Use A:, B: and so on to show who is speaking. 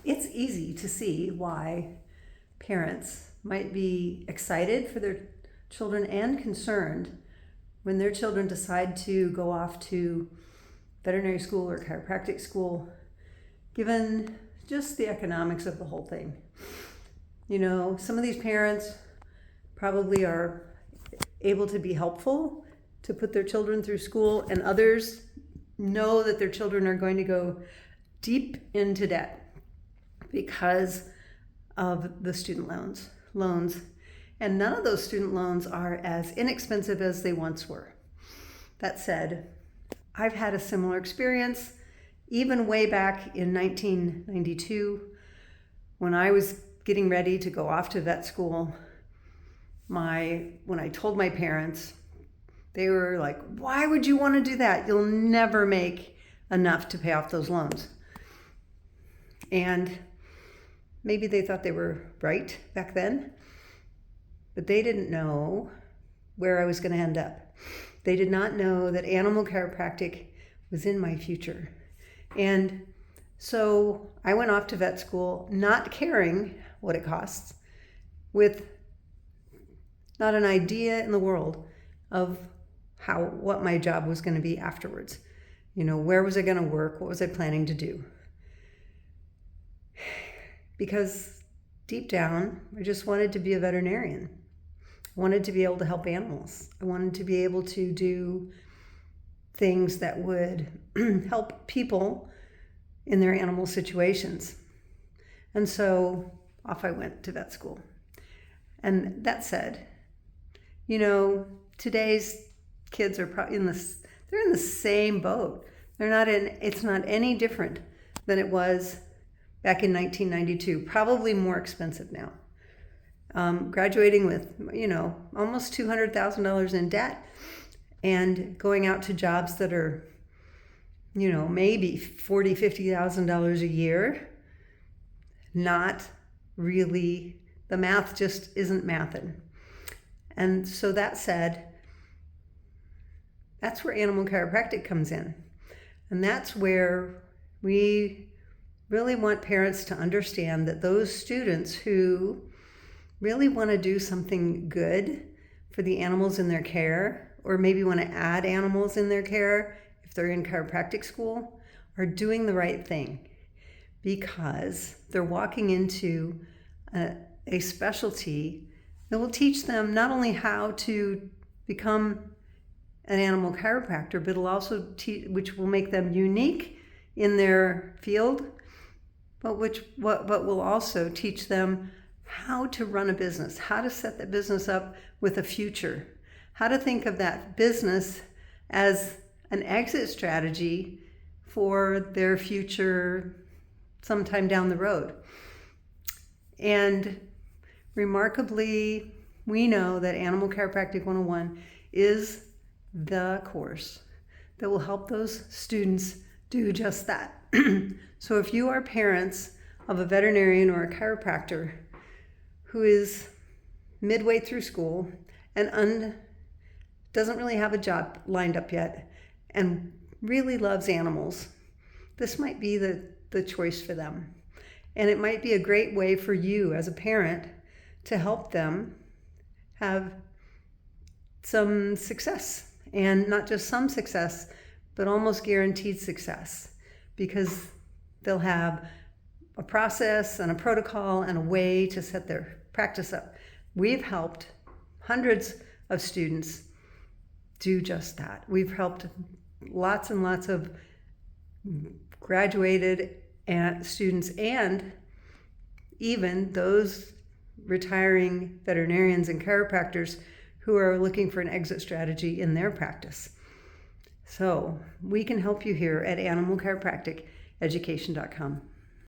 A: It's easy to see why parents might be excited for their children and concerned when their children decide to go off to veterinary school or chiropractic school, given just the economics of the whole thing. You know, some of these parents probably are able to be helpful to put their children through school, and others know that their children are going to go deep into debt because of the student loans. And none of those student loans are as inexpensive as they once were. That said, I've had a similar experience even way back in 1992 when I was getting ready to go off to vet school. When I told my parents, they were like, "Why would you want to do that? You'll never make enough to pay off those loans." And maybe they thought they were right back then, but they didn't know where I was going to end up. They did not know that animal chiropractic was in my future. And so I went off to vet school, not caring what it costs, with not an idea in the world of what my job was going to be afterwards. You know, where was I going to work? What was I planning to do? Because deep down, I just wanted to be a veterinarian. I wanted to be able to help animals. I wanted to be able to do things that would help people in their animal situations. And so off I went to vet school. And that said, you know, today's kids are probably they're in the same boat. It's not any different than it was back in 1992, probably more expensive now. Graduating with, you know, almost $200,000 in debt and going out to jobs that are, you know, maybe $40,000, $50,000 a year. Not really, the math just isn't mathing. And so that said, that's where animal chiropractic comes in. And that's where we really want parents to understand that those students who really want to do something good for the animals in their care, or maybe want to add animals in their care if they're in chiropractic school, are doing the right thing, because they're walking into a specialty that will teach them not only how to become an animal chiropractor, but it'll also which will make them unique in their field, but will also teach them how to run a business, how to set the business up with a future, how to think of that business as an exit strategy for their future sometime down the road. And remarkably, we know that Animal Chiropractic 101 is the course that will help those students do just that. So if you are parents of a veterinarian or a chiropractor who is midway through school and doesn't really have a job lined up yet and really loves animals, this might be the choice for them. And it might be a great way for you as a parent to help them have some success, and not just some success, but almost guaranteed success, because they'll have a process and a protocol and a way to set their practice up. We've helped hundreds of students do just that. We've helped lots and lots of graduated students, and even those retiring veterinarians and chiropractors who are looking for an exit strategy in their practice. So we can help you here at animalchiropracticeducation.com.